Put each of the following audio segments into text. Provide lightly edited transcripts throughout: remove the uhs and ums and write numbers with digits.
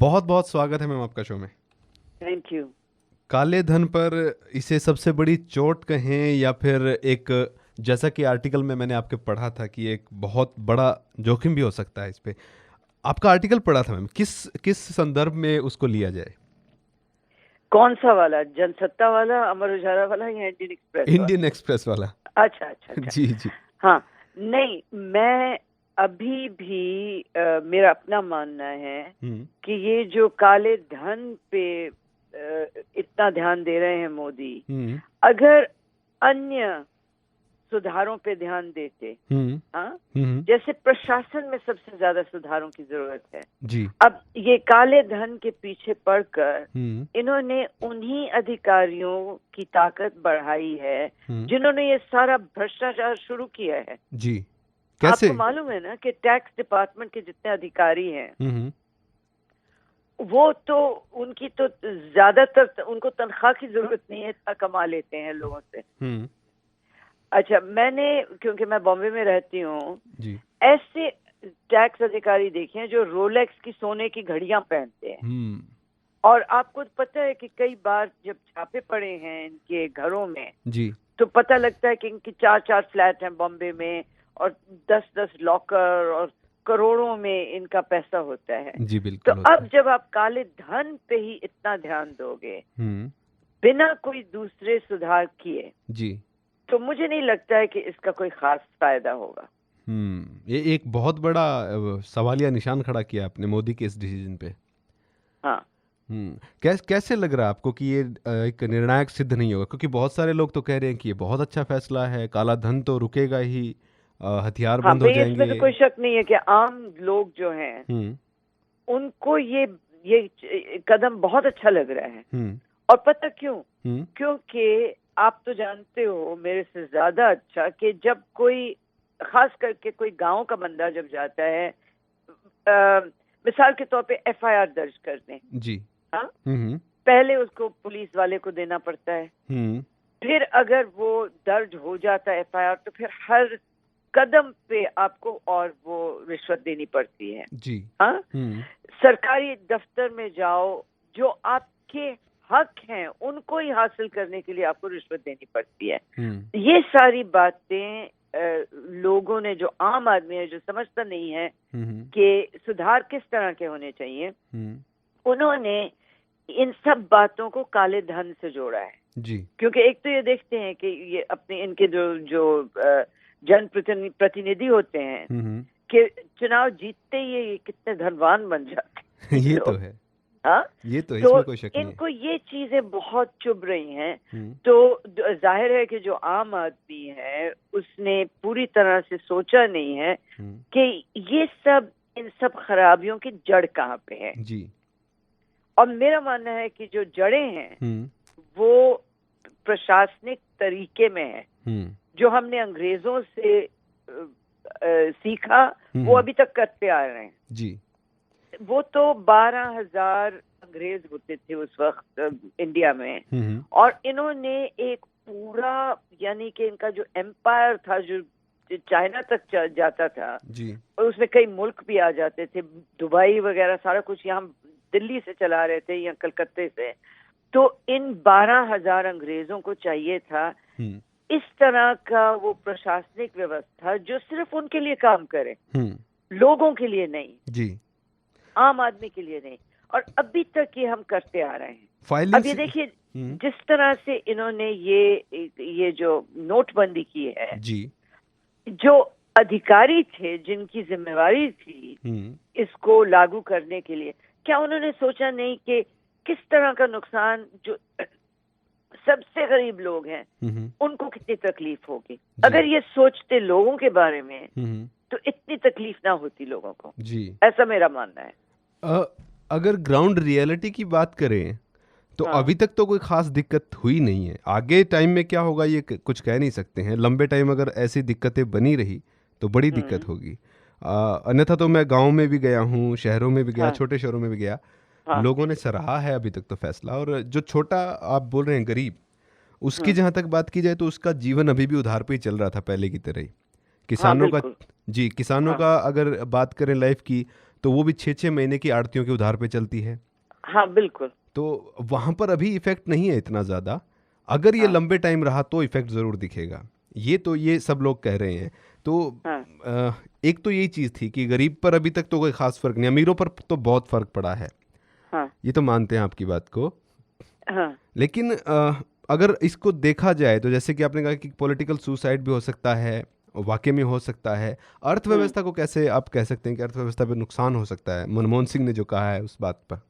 बहुत बहुत स्वागत है मैम आपका शो में। Thank you. काले धन पर इसे सबसे बड़ी चोट कहें या फिर एक, जैसा कि आर्टिकल में मैंने आपके पढ़ा था कि एक बहुत बड़ा जोखिम भी हो सकता है इस पे। आपका आर्टिकल पढ़ा था मैम, किस किस संदर्भ में उसको लिया जाए? कौन सा वाला, जनसत्ता वाला, अमर उजाला वाला या इंडियन एक्सप्रेस वाला? इंडियन एक्सप्रेस वाला। अच्छा अच्छा अच्छा। जी जी। हाँ, नहीं, मैं अभी भी मेरा अपना मानना है कि ये जो काले धन पे इतना ध्यान दे रहे हैं मोदी, अगर अन्य सुधारों पे ध्यान देते, हाँ, जैसे प्रशासन में सबसे ज्यादा सुधारों की जरूरत है जी। अब ये काले धन के पीछे पड़कर इन्होंने उन्हीं अधिकारियों की ताकत बढ़ाई है जिन्होंने ये सारा भ्रष्टाचार शुरू किया है। जी, कैसे? आपको मालूम है ना कि टैक्स डिपार्टमेंट के जितने अधिकारी हैं वो तो उनकी तो ज्यादातर उनको तनख्वाह की जरूरत नहीं है, इतना कमा लेते हैं लोगों से। अच्छा, मैंने, क्योंकि मैं बॉम्बे में रहती हूँ, ऐसे टैक्स अधिकारी देखे हैं जो रोलेक्स की सोने की घड़ियां पहनते हैं। और आपको पता है कि कई बार जब छापे पड़े हैं इनके घरों में जी, तो पता लगता है कि इनकी 4-4 फ्लैट हैं बॉम्बे में और 10-10 लॉकर और करोड़ों में इनका पैसा होता है। जी बिल्कुल। तो अब जब आप काले धन पे ही इतना ध्यान दोगे बिना कोई दूसरे सुधार किए जी, तो मुझे नहीं लगता है कि इसका कोई खास फायदा होगा। ये एक बहुत बड़ा सवालिया निशान खड़ा किया आपने मोदी के इस डिसीजन पे। हाँ। कैसे लग रहा है आपको कि ये एक निर्णायक सिद्ध नहीं होगा? क्योंकि बहुत सारे लोग तो कह रहे हैं कि ये बहुत अच्छा फैसला है, काला धन तो रुकेगा ही, हथियार बंद हो जाएंगे। इसमें तो कोई शक नहीं है कि आम लोग जो हैं उनको ये कदम बहुत अच्छा लग रहा है। और पता क्यों? क्योंकि आप तो जानते हो मेरे से ज्यादा अच्छा कि जब कोई, खास करके कोई गांव का बंदा जब जाता है, मिसाल के तौर पे एफआईआर दर्ज करने जी, हाँ, पहले उसको पुलिस वाले को देना पड़ता है। फिर अगर वो दर्ज हो जाता है एफआईआर तो फिर हर कदम पे आपको और वो रिश्वत देनी पड़ती है जी। हाँ, सरकारी दफ्तर में जाओ, जो आपके हक हैं उनको ही हासिल करने के लिए आपको रिश्वत देनी पड़ती है। ये सारी बातें लोगों ने, जो आम आदमी है जो समझता नहीं है कि सुधार किस तरह के होने चाहिए, उन्होंने इन सब बातों को काले धन से जोड़ा है जी। क्योंकि एक तो ये देखते हैं कि ये अपने इनके जो जन प्रतिनिधि होते हैं कि चुनाव जीतते ही ये कितने धनवान बन जाते हैं। ये तो है। हाँ, ये तो इसमें कोई शक नहीं है। इनको ये चीजें बहुत चुभ रही हैं। तो जाहिर है कि जो आम आदमी है उसने पूरी तरह से सोचा नहीं है कि ये सब, इन सब खराबियों की जड़ कहाँ पे है जी। और मेरा मानना है कि जो जड़ें हैं वो प्रशासनिक तरीके में है, जो हमने अंग्रेजों से सीखा वो अभी तक करते आ रहे हैं जी। वो तो 12,000 अंग्रेज होते थे उस वक्त इंडिया में, और इन्होंने एक पूरा, यानी कि इनका जो एम्पायर था जो चाइना तक जाता था जी, और उसमें कई मुल्क भी आ जाते थे, दुबई वगैरह सारा कुछ यहाँ दिल्ली से चला रहे थे या कलकत्ते से। तो इन 12,000 अंग्रेजों को चाहिए था इस तरह का वो प्रशासनिक व्यवस्था जो सिर्फ उनके लिए काम करे, लोगों के लिए नहीं जी, आम आदमी के लिए नहीं। और अभी तक ये हम करते आ रहे हैं। अब ये देखिए जिस तरह से इन्होंने ये जो नोटबंदी की है जी, जो अधिकारी थे जिनकी जिम्मेवारी थी इसको लागू करने के लिए, क्या उन्होंने सोचा नहीं कि किस तरह का नुकसान जो सबसे गरीब लोग हैं उनको कितनी तकलीफ होगी? अगर ये सोचते लोगों के बारे में तो इतनी तकलीफ ना होती लोगों को जी, ऐसा मेरा मानना है। अगर ग्राउंड रियलिटी की बात करें तो अभी तक तो कोई खास दिक्कत हुई नहीं है। आगे टाइम में क्या होगा ये कुछ कह नहीं सकते हैं। लंबे टाइम अगर ऐसी दिक्कतें बनी रही तो बड़ी दिक्कत होगी। अन्यथा तो मैं गांव में भी गया हूँ, शहरों में भी गया, छोटे शहरों में भी गया, लोगों ने सराहा है अभी तक तो फैसला। और जो छोटा आप बोल रहे हैं गरीब, उसकी जहां तक बात की जाए तो उसका जीवन अभी भी उधार पे ही चल रहा था पहले की तरह ही। किसानों का जी, किसानों का अगर बात करें लाइफ की, तो वो भी 6-6 महीने की आड़तियों के उधार पे चलती है। हाँ बिल्कुल। तो वहां पर अभी इफेक्ट नहीं है इतना ज्यादा, अगर ये लंबे टाइम रहा तो इफेक्ट जरूर दिखेगा, ये सब लोग कह रहे हैं। तो एक तो यही चीज थी कि गरीब पर अभी तक तो कोई खास फर्क नहीं, अमीरों पर तो बहुत फर्क पड़ा है। ये तो मानते हैं आपकी बात को। लेकिन अगर इसको देखा जाए तो जैसे कि आपने कहा कि पॉलिटिकल सुसाइड भी हो सकता है, वाकई में हो सकता है। अर्थव्यवस्था को कैसे आप कह सकते हैं कि अर्थव्यवस्था पे नुकसान हो सकता है, मनमोहन सिंह ने जो कहा है उस बात पर?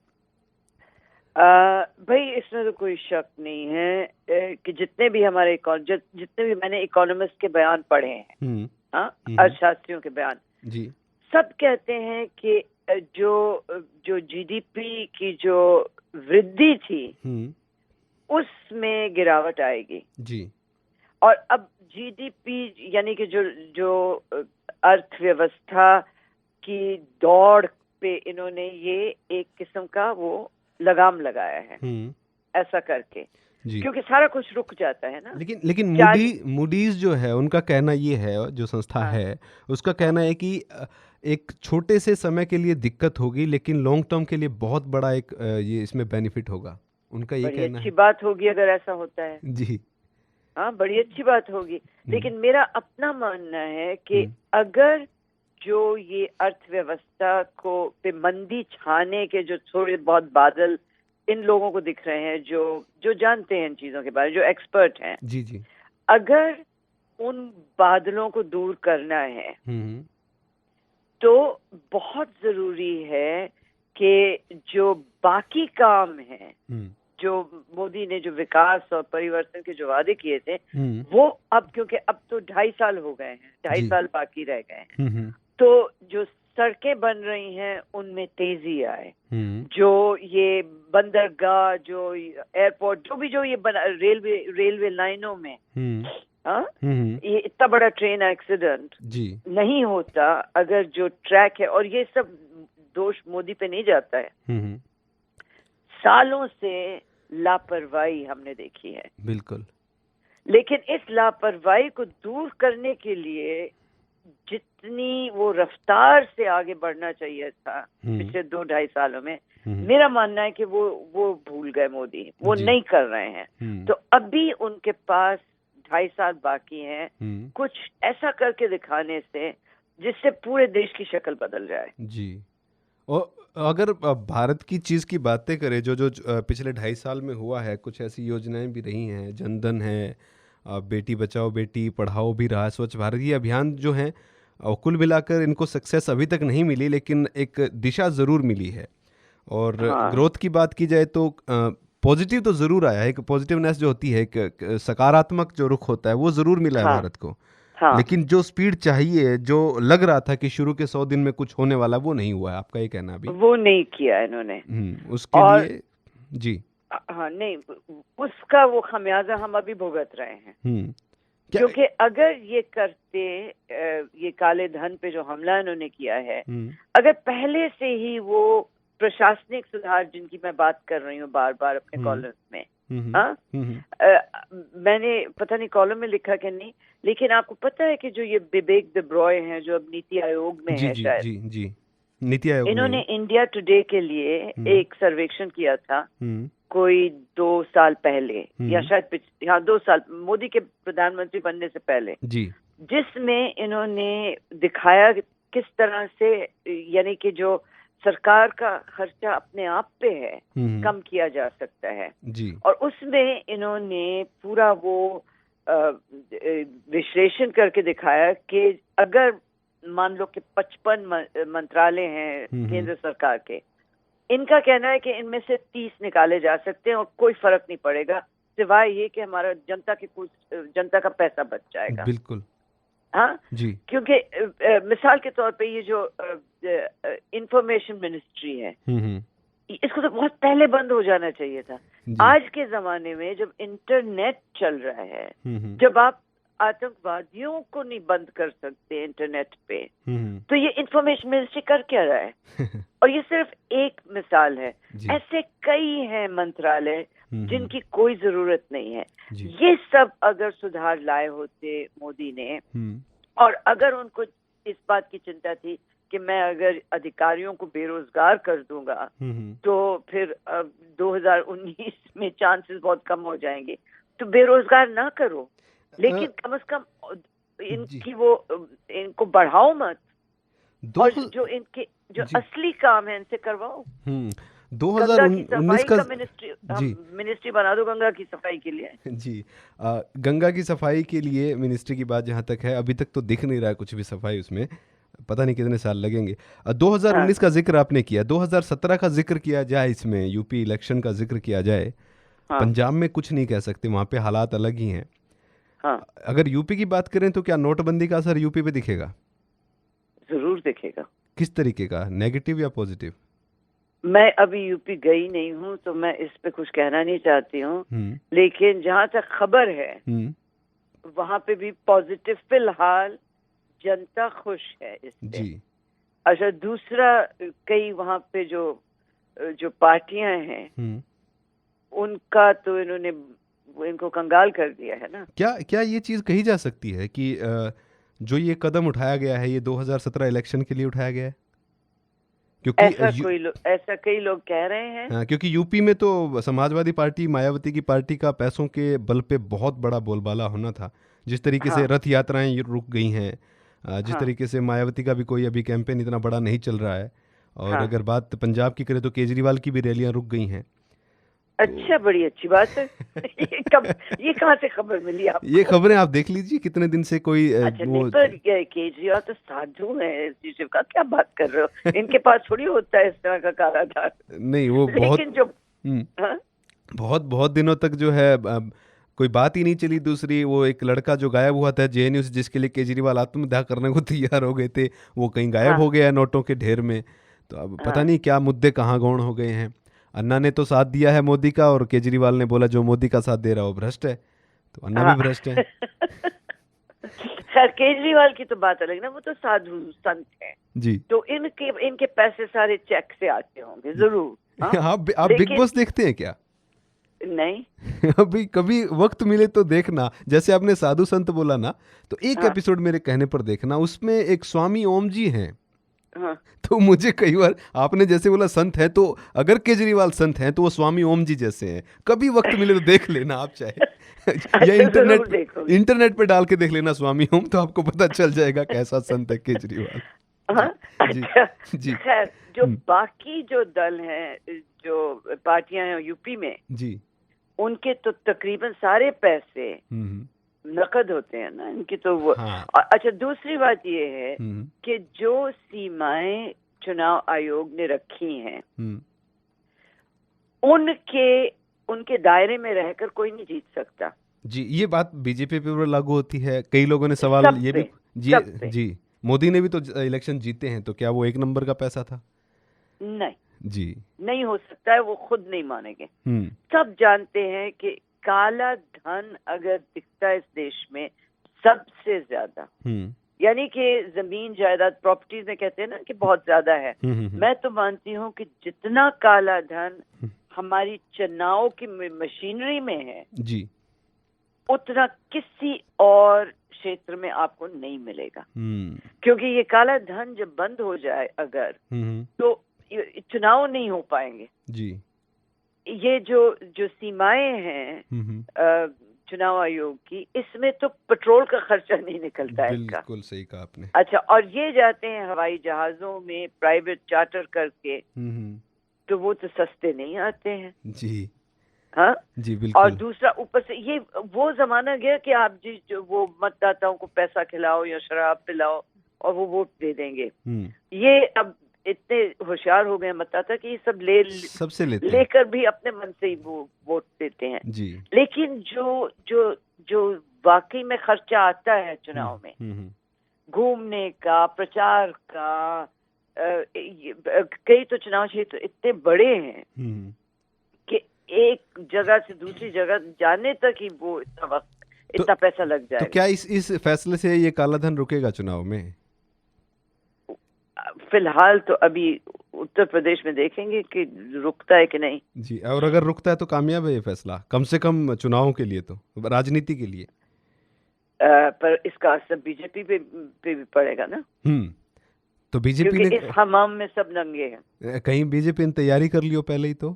भाई इसमें तो कोई शक नहीं है कि जितने भी मैंने इकोनॉमिस्ट के बयान पढ़े हैं, अर्थशास्त्रियों के बयान जी, सब कहते हैं कि जो जीडीपी की जो वृद्धि थी उसमें गिरावट आएगी जी। और अब जीडीपी यानी कि जो अर्थव्यवस्था की दौड़ पे इन्होंने ये एक किस्म का वो लगाम लगाया है ऐसा करके, क्योंकि सारा कुछ रुक जाता है ना। लेकिन मूडीज जो है उनका कहना ये है, जो संस्था है उसका कहना है कि एक छोटे से समय के लिए दिक्कत होगी लेकिन लॉन्ग टर्म के लिए बहुत बड़ा एक ये इसमें बेनिफिट होगा, उनका ये कहना है। अच्छी बात होगी अगर ऐसा होता है जी। हाँ बड़ी अच्छी बात होगी, लेकिन मेरा अपना मानना है कि अगर जो ये अर्थव्यवस्था को पे मंदी छाने के जो थोड़े बहुत बादल इन लोगों को दिख रहे हैं, जो जानते हैं इन चीजों के बारे में, जो एक्सपर्ट हैं जी जी, अगर उन बादलों को दूर करना है तो बहुत जरूरी है कि जो बाकी काम है, जो मोदी ने जो विकास और परिवर्तन के जो वादे किए थे वो अब, क्योंकि अब तो 2.5 साल हो गए हैं, 2.5 साल बाकी रह गए हैं, तो जो सड़कें बन रही हैं उनमें तेजी आए, जो ये बंदरगाह, जो एयरपोर्ट, जो ये रेलवे लाइनों में ये इतना बड़ा ट्रेन एक्सीडेंट नहीं होता अगर जो ट्रैक है, और ये सब दोष मोदी पे नहीं जाता है, सालों से लापरवाही हमने देखी है बिल्कुल। लेकिन इस लापरवाही को दूर करने के लिए जितनी वो रफ्तार से आगे बढ़ना चाहिए था पिछले 2-2.5 सालों में, मेरा मानना है कि वो भूल गए मोदी, वो नहीं कर रहे हैं। तो अभी उनके पास 2.5 साल बाकी हैं कुछ ऐसा करके दिखाने से जिससे पूरे देश की शक्ल बदल जाए जी। और अगर भारत की चीज़ की बातें करें, जो पिछले 2.5 साल में हुआ है, कुछ ऐसी योजनाएं भी रही हैं, जनधन है, बेटी बचाओ बेटी पढ़ाओ भी रहा है, स्वच्छ भारत ये अभियान जो हैं, कुल मिलाकर इनको सक्सेस अभी तक नहीं मिली लेकिन एक दिशा ज़रूर मिली है। और ग्रोथ की बात की जाए तो पॉजिटिव तो ज़रूर आया है, एक पॉजिटिवनेस जो होती है, एक सकारात्मक जो रुख होता है वो ज़रूर मिला है भारत को। लेकिन जो स्पीड चाहिए, जो लग रहा था कि शुरू के 100 दिन में कुछ होने वाला, वो नहीं हुआ है, आपका ये कहना भी? वो नहीं किया इन्होंने उसके लिए जी। हाँ नहीं, उसका वो खमियाजा हम अभी भुगत रहे हैं क्योंकि अगर ये करते, ये काले धन पे जो हमला इन्होंने किया है, अगर पहले से ही वो प्रशासनिक सुधार जिनकी मैं बात कर रही हूँ बार बार अपने कॉलम में, मैंने पता नहीं कॉलम में लिखा कि नहीं, लेकिन आपको पता है कि जो ये बिबेक देब्रॉय हैं जो अब नीति आयोग में है, शायद जी नीति आयोग, इन्होंने इंडिया टुडे के लिए एक सर्वेक्षण किया था कोई 2 साल पहले या शायद 2 साल मोदी के प्रधानमंत्री बनने से पहले जी, जिसमें इन्होंने दिखाया किस तरह से यानी कि जो सरकार का खर्चा अपने आप पे है कम किया जा सकता है जी। और उसमें इन्होंने पूरा वो विश्लेषण करके दिखाया कि अगर मान लो कि 55 मंत्रालय हैं केंद्र सरकार के, इनका कहना है कि इनमें से 30 निकाले जा सकते हैं और कोई फर्क नहीं पड़ेगा सिवाय ये कि हमारा जनता का पैसा बच जाएगा। बिल्कुल हाँ जी, क्योंकि मिसाल के तौर पे ये जो इंफॉर्मेशन मिनिस्ट्री है, इसको तो बहुत पहले बंद हो जाना चाहिए था। आज के जमाने में जब इंटरनेट चल रहा है, जब आप आतंकवादियों को नहीं बंद कर सकते इंटरनेट पे, तो ये इंफॉर्मेशन मिनिस्ट्री कर क्या रहा है? और ये सिर्फ एक मिसाल है, ऐसे कई हैं मंत्रालय जिनकी कोई जरूरत नहीं है। ये सब अगर सुधार लाए होते मोदी ने, और अगर उनको इस बात की चिंता थी कि मैं अगर अधिकारियों को बेरोजगार कर दूंगा तो फिर 2019 में चांसेस बहुत कम हो जाएंगे। तो बेरोजगार ना करो, लेकिन कम से कम इनको बढ़ाओ मत, और जो इनके जो असली काम है इनसे करवाओ। 2019 का मिनिस्ट्री बना दो गंगा की सफाई के लिए। जी, गंगा की सफाई के लिए मिनिस्ट्री की बात जहाँ तक है, अभी तक तो दिख नहीं रहा है कुछ भी सफाई उसमें, पता नहीं कितने साल लगेंगे। 2019 का जिक्र आपने किया, 2017 का जिक्र किया जाए, इसमें यूपी इलेक्शन का जिक्र किया जाए। पंजाब में कुछ नहीं कह सकते, वहाँ पे हालात अलग ही हैं। अगर यूपी की बात करें तो क्या नोटबंदी का असर यूपी पे दिखेगा? जरूर दिखेगा। किस तरीके का, नेगेटिव या पॉजिटिव? मैं अभी यूपी गई नहीं हूँ तो मैं इस पे कुछ कहना नहीं चाहती हूँ, लेकिन जहाँ तक खबर है वहाँ पे भी पॉजिटिव, फिलहाल जनता खुश है इससे। जी। अच्छा, दूसरा, कई वहाँ पे जो पार्टियां हैं उनका तो इनको कंगाल कर दिया है ना। क्या ये चीज कही जा सकती है कि जो ये कदम उठाया गया है ये 2017 इलेक्शन के लिए उठाया गया है? क्योंकि ऐसा कई लोग कह रहे हैं। हाँ, क्योंकि यूपी में तो समाजवादी पार्टी, मायावती की पार्टी का पैसों के बल पे बहुत बड़ा बोलबाला होना था। जिस तरीके से रथ यात्राएं रुक गई हैं, जिस तरीके से मायावती का भी कोई अभी कैंपेन इतना बड़ा नहीं चल रहा है, और अगर बात पंजाब की करें तो केजरीवाल की भी रैलियां रुक गई हैं। अच्छा, बड़ी अच्छी बात है। ये कहाँ से खबर मिली आपको? ये खबरें आप देख लीजिए, कितने दिन से कोई केजरीवाल तो साधु है, शिव का क्या बात कर रहे हो? इनके पास थोड़ी होता है इस तरह का काला धन। नहीं, वो बहुत दिनों तक जो है कोई बात ही नहीं चली। दूसरी, वो एक लड़का जो गायब हुआ था जेएनयू से, जिसके लिए केजरीवाल आत्महत्या करने को तैयार हो गए थे, वो कहीं गायब हो गया है नोटों के ढेर में। तो अब पता नहीं क्या मुद्दे कहाँ गौण हो गए हैं। अन्ना ने तो साथ दिया है मोदी का, और केजरीवाल ने बोला जो मोदी का साथ दे रहा है वो भ्रष्ट है, तो अन्ना भी भ्रष्ट है। खैर, केजरीवाल की तो बात अलग ना, वो तो साधु संत है जी। तो इनके पैसे सारे चेक से आते होंगे जरूर। आप बिग बॉस देखते हैं क्या? नहीं। अभी कभी वक्त मिले तो देखना। जैसे आपने साधु संत बोला ना, तो एक एपिसोड मेरे कहने पर देखना, उसमें एक स्वामी ओम जी हैं। तो मुझे कई बार, आपने जैसे बोला संत है, तो अगर केजरीवाल संत हैं तो वो स्वामी ओम जी जैसे हैं। कभी वक्त मिले तो देख लेना आप, चाहे या इंटरनेट पे डाल के देख लेना स्वामी ओम, तो आपको पता चल जाएगा कैसा संत है केजरीवाल। जी। खैर, जो बाकी जो दल हैं, जो पार्टियां हैं यूपी में जी, उनके तो तकरीबन सारे पैसे नकद होते हैं ना इनकी तो वो। अच्छा, दूसरी बात ये है कि जो सीमाएं चुनाव आयोग ने रखी हैं उनके दायरे में रहकर कोई नहीं जीत सकता। जी, ये बात बीजेपी पे लागू होती है। कई लोगों ने सवाल ये भी जी, मोदी ने भी तो इलेक्शन जीते हैं, तो क्या वो एक नंबर का पैसा था? नहीं जी, नहीं हो सकता है, वो खुद नहीं मानेंगे। सब जानते हैं कि काला धन अगर दिखता है इस देश में सबसे ज्यादा, यानी कि जमीन जायदाद, प्रॉपर्टीज में कहते हैं ना कि बहुत ज्यादा है। मैं तो मानती हूँ कि जितना काला धन हमारी चुनाव की मशीनरी में है जी, उतना किसी और क्षेत्र में आपको नहीं मिलेगा। क्योंकि ये काला धन जब बंद हो जाए अगर, तो चुनाव नहीं हो पाएंगे जी। ये जो सीमाएं हैं चुनाव आयोग की, इसमें तो पेट्रोल का खर्चा नहीं निकलता है इनका। बिल्कुल सही कहा आपने। अच्छा, और ये जाते हैं हवाई जहाजों में प्राइवेट चार्टर करके, तो वो तो सस्ते नहीं आते हैं जी। हाँ जी, बिल्कुल। और दूसरा, ऊपर से ये वो जमाना गया कि आप जो वो मतदाताओं को पैसा खिलाओ या शराब पिलाओ और वो वोट दे देंगे। ये अब इतने होशियार हो गए मतदाता कि ये सब सबसे लेकर भी अपने मन से ही वो वोट देते हैं जी। लेकिन जो वाकई में खर्चा आता है चुनाव में, घूमने का, प्रचार का, कई तो चुनाव क्षेत्र इतने बड़े हैं कि एक जगह से दूसरी जगह जाने तक ही वो इतना पैसा लग जाएगा। तो क्या इस फैसले से ये काला धन रुकेगा चुनाव में? फिलहाल तो अभी उत्तर प्रदेश में देखेंगे कि रुकता है कि नहीं जी। और अगर रुकता है तो कामयाब है ये फैसला, कम से कम चुनावों के लिए, तो राजनीति के लिए। पर इसका असर बीजेपी पे भी पड़ेगा ना। तो बीजेपी क्योंकि ने इस हमाम में सब नंगे हैं। कहीं बीजेपी ने तैयारी कर ली हो पहले ही, तो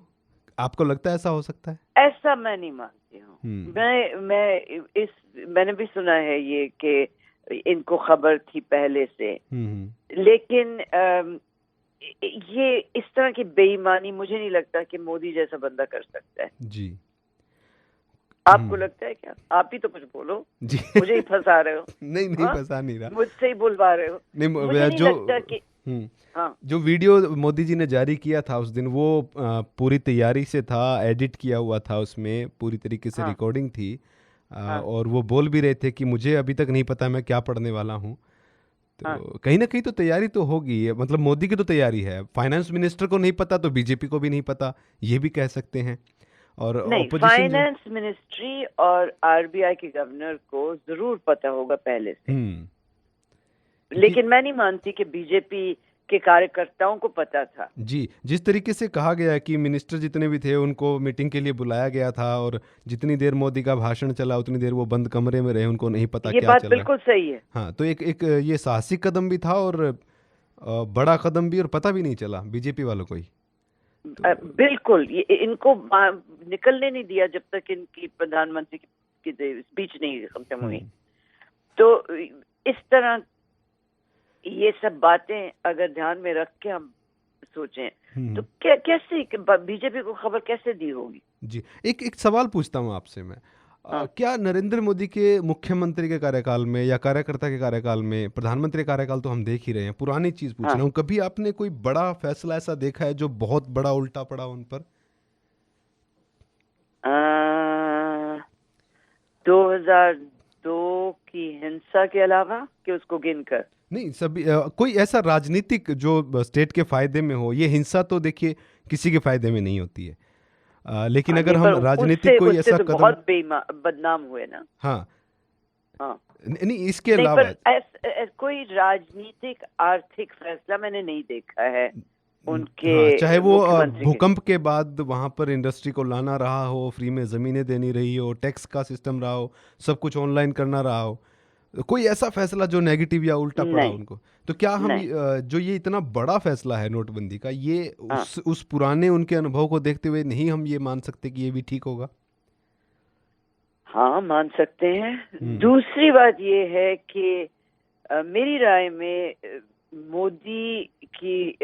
आपको लगता है ऐसा हो सकता है? ऐसा मैं नहीं मानती हूँ। मैंने भी सुना है ये कि इनको खबर थी पहले से, लेकिन ये इस तरह की बेईमानी मुझे नहीं लगता कि मोदी जैसा बंदा कर सकता है। जी, आपको लगता है क्या? आप ही तो कुछ बोलो जी। मुझे ही फंसा रहे हो। नहीं नहीं, फंसा नहीं रहा, मुझसे ही बुलवा रहे हो। नहीं। मुझे नहीं लगता कि जो वीडियो मोदी जी ने जारी किया था उस दिन, वो पूरी तैयारी से था, एडिट किया हुआ था, उसमें पूरी तरीके से रिकॉर्डिंग थी। और वो बोल भी रहे थे कि मुझे अभी तक नहीं पता मैं क्या पढ़ने वाला हूँ। तो कहीं ना कहीं तो तैयारी तो होगी, मतलब मोदी की तो तैयारी है। फाइनेंस मिनिस्टर को नहीं पता तो बीजेपी को भी नहीं पता, ये भी कह सकते हैं। और नहीं, फाइनेंस मिनिस्ट्री और आरबीआई के गवर्नर को जरूर पता होगा पहले से, लेकिन मैं नहीं मानती कि बीजेपी के कार्यकर्ताओं को पता था। जी, जिस तरीके से कहा गया है कि मिनिस्टर जितने भी थे उनको मीटिंग के लिए बुलाया गया था, और जितनी देर मोदी का भाषण चला उतनी देर वो बंद कमरे में रहे, उनको नहीं पता क्या चल रहा है। ये बात बिल्कुल सही है। हाँ, तो एक ये साहसिक कदम भी था और बड़ा कदम भी, और पता भी नहीं चला बीजेपी वालों को ही। बिल्कुल, इनको निकलने नहीं दिया जब तक इनकी प्रधानमंत्री की स्पीच नहीं खत्म हुई। तो इस तरह ये सब बातें अगर ध्यान में रख के हम सोचें तो कैसे बीजेपी को खबर कैसे दी होगी? जी, एक सवाल पूछता हूँ आपसे मैं। क्या नरेंद्र मोदी के मुख्यमंत्री के कार्यकाल में या कार्यकर्ता के कार्यकाल में, प्रधानमंत्री कार्यकाल तो हम देख ही रहे हैं, पुरानी चीज पूछ रहा हूँ, कभी आपने कोई बड़ा फैसला ऐसा देखा है जो बहुत बड़ा उल्टा पड़ा उन पर? 2002 की हिंसा के अलावा कि उसको गिनकर? नहीं, सभी कोई ऐसा राजनीतिक जो स्टेट के फायदे में हो। ये हिंसा तो देखिए किसी के फायदे में नहीं होती है, लेकिन अगर हम राजनीतिक कोई ऐसा तो कदम, बहुत बदनाम हुए ना। हाँ, हाँ, नहीं इसके अलावा कोई राजनीतिक आर्थिक फैसला मैंने नहीं देखा है उनके। चाहे वो भूकंप के बाद वहां पर इंडस्ट्री को लाना रहा हो, फ्री में जमीनें देनी रही हो, टैक्स का सिस्टम रहा हो, सब कुछ ऑनलाइन करना रहा हो, कोई ऐसा फैसला जो नेगेटिव या उल्टा पड़ा उनको। तो क्या हम जो ये इतना बड़ा फैसला है नोटबंदी का, ये उस पुराने उनके अनुभव को देखते हुए नहीं हम ये मान सकते कि ये भी ठीक होगा? हाँ, मान सकते हैं। दूसरी बात ये है कि मेरी राय में मोदी की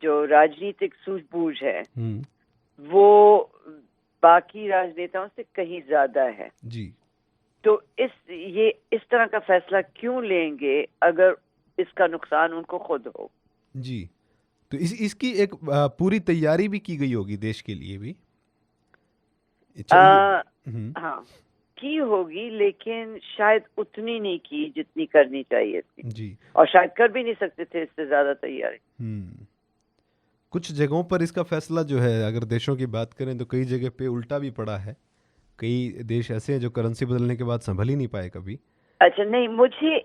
जो राजनीतिक सूझबूझ है वो बाकी राजनेताओं से कहीं ज्यादा है। जी, तो इस तरह का फैसला क्यों लेंगे अगर इसका नुकसान उनको खुद हो? जी, तो इसकी एक पूरी तैयारी भी की गई होगी देश के लिए भी। हाँ, की होगी, लेकिन शायद उतनी नहीं की जितनी करनी चाहिए थी। जी, और शायद कर भी नहीं सकते थे इससे ज्यादा तैयारी। कुछ जगहों पर इसका फैसला जो है, अगर देशों की बात करें तो कई जगह पे उल्टा भी पड़ा है। कई देश ऐसे हैं जो करेंसी बदलने के बाद संभल ही नहीं पाए कभी। अच्छा, नहीं, मुझे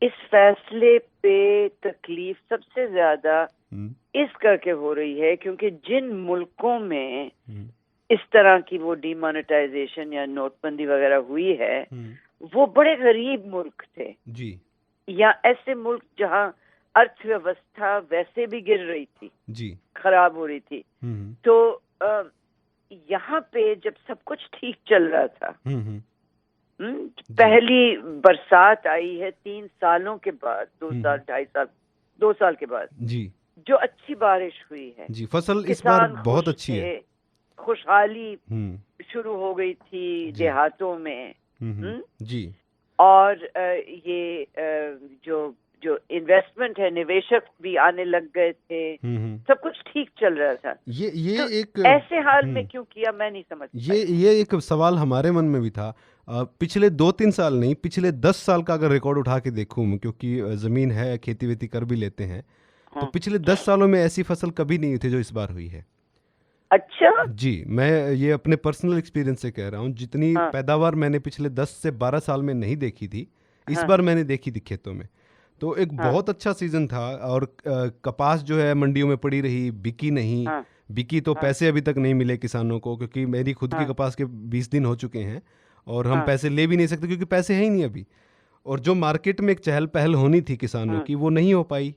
इस फैसले पे तकलीफ सबसे ज्यादा इस करके हो रही है क्योंकि जिन मुल्कों में इस तरह की वो डीमोनेटाइजेशन या नोटबंदी वगैरह हुई है वो बड़े गरीब मुल्क थे जी, या ऐसे मुल्क जहां अर्थव्यवस्था वैसे भी गिर रही थी जी, खराब हो रही थी। तो यहाँ पे जब सब कुछ ठीक चल रहा था, पहली बरसात आई है 3 सालों के बाद, 2 साल 2.5 साल 2 साल के बाद जी, जो अच्छी बारिश हुई है जी, फसल इस बार बहुत अच्छी है, खुशहाली शुरू हो गई थी देहातों में। जी, और ये जो इन्वेस्टमेंट है, निवेशक भी आने लग गए थे, सब कुछ ठीक चल रहा था। ये तो एक ऐसे हाल में क्यों किया मैं नहीं समझ पाई। ये एक सवाल हमारे मन में भी था। पिछले 2-3 साल नहीं, पिछले 10 साल का अगर रिकॉर्ड उठा के देखूं, क्योंकि जमीन है, खेती वेती कर भी लेते हैं, तो पिछले 10 सालों में ऐसी फसल कभी नहीं थी जो इस बार हुई है। अच्छा जी, मैं ये अपने पर्सनल एक्सपीरियंस से कह रहा हूँ। जितनी पैदावार मैंने पिछले 10 से 12 साल में नहीं देखी थी, इस बार मैंने देखी थी खेतों में। तो एक बहुत अच्छा सीजन था। और कपास जो है मंडियों में पड़ी रही, बिकी नहीं। बिकी तो पैसे अभी तक नहीं मिले किसानों को, क्योंकि मेरी खुद की कपास के 20 दिन हो चुके हैं और हम पैसे ले भी नहीं सकते क्योंकि पैसे हैं ही नहीं अभी। और जो मार्केट में एक चहल पहल होनी थी किसानों की, वो नहीं हो पाई।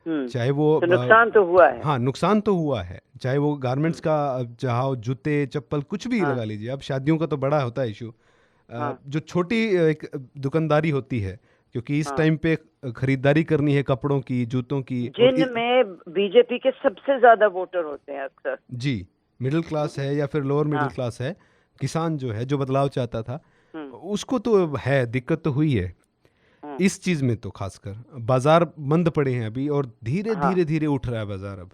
चाहे वो तो नुकसान तो हुआ है। हाँ, नुकसान तो हुआ है, चाहे वो गारमेंट्स का, चाहे जूते चप्पल कुछ भी लगा लीजिए। अब शादियों का तो बड़ा होता है इशू। जो छोटी एक दुकानदारी होती है, क्योंकि इस टाइम पे खरीदारी करनी है कपड़ों की, जूतों की, जिनमें बीजेपी के सबसे ज्यादा वोटर होते हैं अक्सर। जी, मिडिल क्लास है या फिर लोअर मिडिल क्लास है, किसान जो है, जो बदलाव चाहता था, उसको तो है दिक्कत तो हुई है इस चीज में। तो खासकर बाजार बंद पड़े हैं अभी, और धीरे धीरे धीरे उठ रहा है बाजार अब।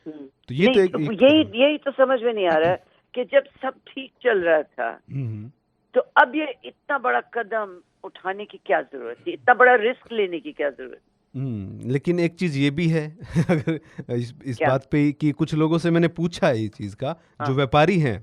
तो ये तो यही तो समझ में नहीं आ रहा है कि जब सब ठीक चल रहा था तो अब ये इतना बड़ा कदम उठाने की क्या जरूरत थी, इतना बड़ा रिस्क लेने की क्या जरूरत? लेकिन एक चीज ये भी है अगर इस बात पे कि कुछ लोगों से मैंने पूछा है ये चीज का, जो व्यापारी हैं,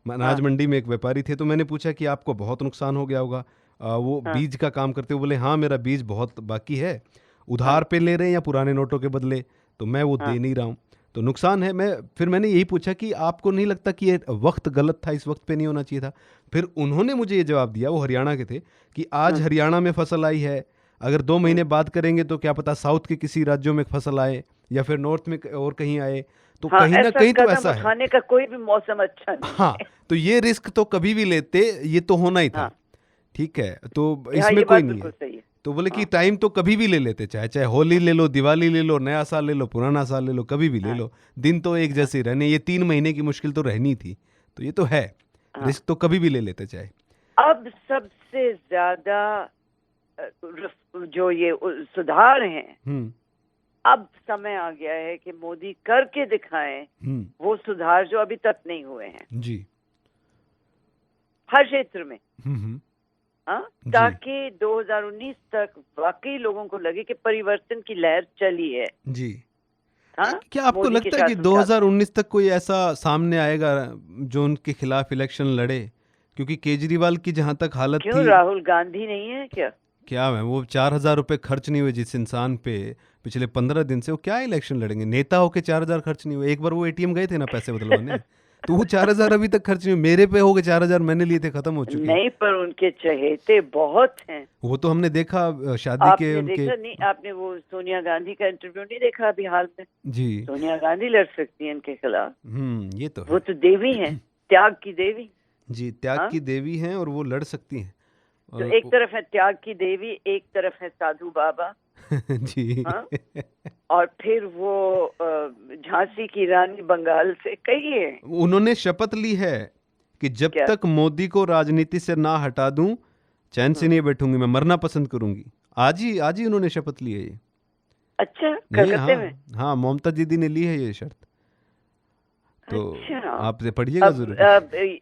अनाज मंडी में एक व्यापारी थे, तो मैंने पूछा कि आपको बहुत नुकसान हो गया होगा। वो बीज का काम करते हुए बोले हाँ, मेरा बीज बहुत बाकी है, उधार पे ले रहे हैं या पुराने नोटों के बदले, तो मैं वो दे नहीं रहा हूँ, तो नुकसान है। फिर मैंने यही पूछा कि आपको नहीं लगता कि ये वक्त गलत था, इस वक्त पे नहीं होना चाहिए था? फिर उन्होंने मुझे ये जवाब दिया, वो हरियाणा के थे, कि आज हरियाणा में फसल आई है, अगर 2 महीने बाद करेंगे तो क्या पता साउथ के किसी राज्यों में फसल आए या फिर नॉर्थ में और कहीं आए, तो कहीं ना कहीं तो ऐसा है। खाने का कोई भी मौसम अच्छा नहीं हाँ, तो ये रिस्क तो कभी भी लेते, ये तो होना ही था। ठीक है, तो इसमें कोई नहीं है। तो बोले कि टाइम तो कभी भी ले लेते, चाहे होली ले लो, दिवाली ले लो, नया साल ले लो, पुराना साल ले लो, कभी भी ले लो, दिन तो एक जैसे रहने, ये 3 महीने की मुश्किल तो रहनी थी, तो ये तो है, रिस्क तो कभी भी ले लेते चाहे। अब सबसे ज्यादा जो ये सुधार हैं, अब समय आ गया है कि मोदी करके दिखाएं वो सुधार जो अभी तक नहीं हुए हैं जी, हर क्षेत्र में, ताकि 2019 तक वाकई लोगों को लगे कि परिवर्तन की लहर चली है जी। क्या आपको लगता है कि 2019 तक कोई ऐसा सामने आएगा जो उनके खिलाफ इलेक्शन लड़े? क्योंकि केजरीवाल की जहां तक हालत थी, राहुल गांधी नहीं है क्या है वो 4,000 रुपए खर्च नहीं हुए जिस इंसान पे पिछले 15 दिन से, वो क्या इलेक्शन लड़ेंगे? नेता होके 4,000 खर्च नहीं हुए। एक बार वो एटीएम गए थे ना पैसे बदलवाने, तो वो 4,000 अभी तक खर्च नहीं हुए। मेरे पे हो गए 4,000, मैंने लिए थे, खत्म हो चुके। नहीं, पर उनके चहेते बहुत हैं। वो तो हमने देखा शादी के उनके। देखा नहीं आपने वो सोनिया गांधी का इंटरव्यू नहीं देखा अभी हाल में? जी, सोनिया गांधी लड़ सकती है इनके खिलाफ। ये तो है। वो तो देवी हैं, त्याग की देवी। जी, त्याग की देवी हैं और वो लड़ सकती हैं। तो एक तरफ है त्याग की देवी, एक तरफ है साधु बाबा जी। और फिर वो झांसी की रानी बंगाल से, कई है। उन्होंने शपथ ली है कि जब तक मोदी को राजनीति से ना हटा दूं, चैन से नहीं बैठूंगी, मैं मरना पसंद करूंगी। आज ही उन्होंने शपथ ली है ये। अच्छा, कलकत्ते में? हाँ, ममता दीदी ने ली है ये शर्त। तो आप पढ़िएगा जरूर।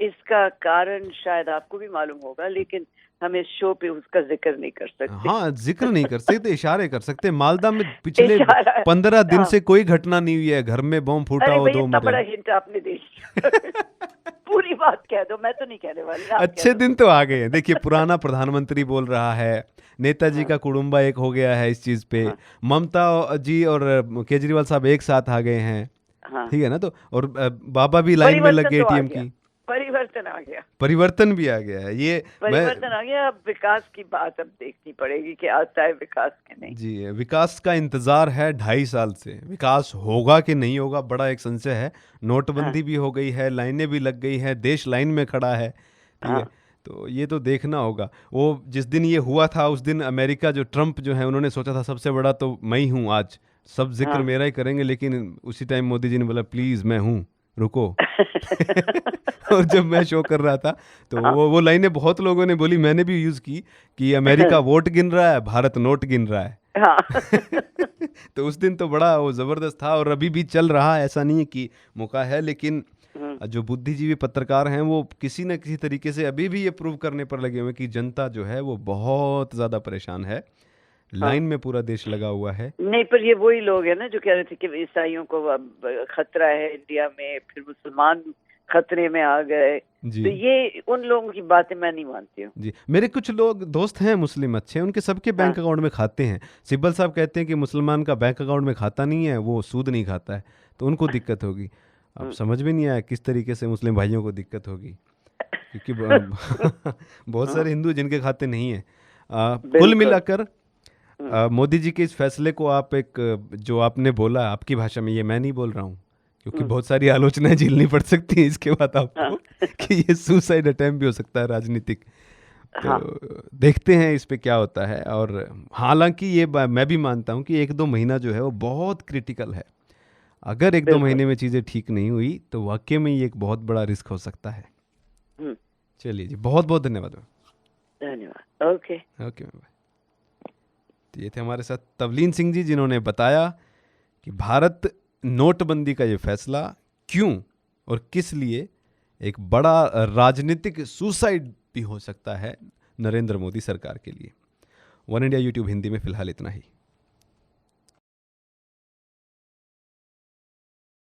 इसका कारण शायद आपको भी मालूम होगा, लेकिन हम इस शो पे उसका जिक्र नहीं कर सकते। हाँ, जिक्र नहीं कर सकते, इशारे कर सकते। मालदा में पिछले 15 दिन से कोई घटना नहीं हुई है, घर में बम फूटा हो, 2 मरे। बड़ा हिंट आपने दे दिया। पूरी बात कह दो, मैं तो नहीं कहने वाली। अच्छे दिन तो आ गए हैं। देखिए, पुराना प्रधानमंत्री बोल रहा है, नेताजी का कुड़ुम्बा एक हो गया है इस चीज पे, ममता जी और केजरीवाल साहब एक साथ आ गए हैं, ठीक है ना? तो और बाबा भी लाइन में लगे एटीएम की। परिवर्तन आ गया, परिवर्तन भी आ गया है, ये परिवर्तन आ गया। अब विकास की बात अब देखनी पड़ेगी कि आता है विकास के नहीं। जी, विकास का इंतजार है 2.5 साल से। विकास होगा कि नहीं होगा, बड़ा एक संशय है। नोटबंदी भी हो गई है, लाइनें भी लग गई हैं, देश लाइन में खड़ा है, ठीक है? तो ये तो देखना होगा। वो जिस दिन ये हुआ था उस दिन अमेरिका, जो ट्रम्प जो है, उन्होंने सोचा था सबसे बड़ा तो मैं ही हूँ, आज सब जिक्र मेरा ही करेंगे, लेकिन उसी टाइम मोदी जी ने बोला प्लीज मैं हूँ, रुको। और जब मैं शो कर रहा था तो वो लाइनें बहुत लोगों ने बोली, मैंने भी यूज की, कि अमेरिका वोट गिन रहा है, भारत नोट गिन रहा है। तो उस दिन तो बड़ा वो जबरदस्त था, और अभी भी चल रहा है, ऐसा नहीं है कि मौका है। लेकिन जो बुद्धिजीवी पत्रकार हैं वो किसी न किसी तरीके से अभी भी ये प्रूव करने पर लगे हुए कि जनता जो है वो बहुत ज्यादा परेशान है, लाइन में पूरा देश लगा हुआ है। नहीं, पर ये वही लोग हैं ना जो कह रहे थे कि ईसाइयों को खतरा है इंडिया में, फिर मुसलमान खतरे में आ गए। तो ये उन लोगों की बातें मैं नहीं मानती हूँ। जी, मेरे कुछ लोग दोस्त हैं मुस्लिम अच्छे, उनके सबके बैंक अकाउंट में खाते हैं। सिब्बल साहब कहते हैं कि मुसलमान का बैंक अकाउंट में खाता नहीं है, वो सूद नहीं खाता है, तो उनको दिक्कत होगी। अब समझ में नहीं आया किस तरीके से मुस्लिम भाइयों को दिक्कत होगी, क्योंकि बहुत सारे हिंदू जिनके खाते नहीं है। कुल मिलाकर मोदी जी के इस फैसले को आप जो आपने बोला आपकी भाषा में, ये मैं नहीं बोल रहा हूँ क्योंकि बहुत सारी आलोचनाएं झेलनी पड़ सकती हैं इसके बाद आपको कि ये सुसाइड अटेम्प्ट भी हो सकता है राजनीतिक। तो देखते हैं इस पे क्या होता है। और हालांकि ये मैं भी मानता हूँ कि 1-2 महीना जो है वो बहुत क्रिटिकल है। अगर 1-2 महीने में चीज़ें ठीक नहीं हुई तो वाकई में ये एक बहुत बड़ा रिस्क हो सकता है। चलिए जी, बहुत बहुत धन्यवाद। धन्यवाद। Okay bye. तो ये थे हमारे साथ तवलीन सिंह जी, जिन्होंने बताया कि भारत नोटबंदी का ये फैसला क्यों और किस लिए एक बड़ा राजनीतिक सुसाइड भी हो सकता है नरेंद्र मोदी सरकार के लिए। वन इंडिया यूट्यूब हिंदी में फिलहाल इतना ही।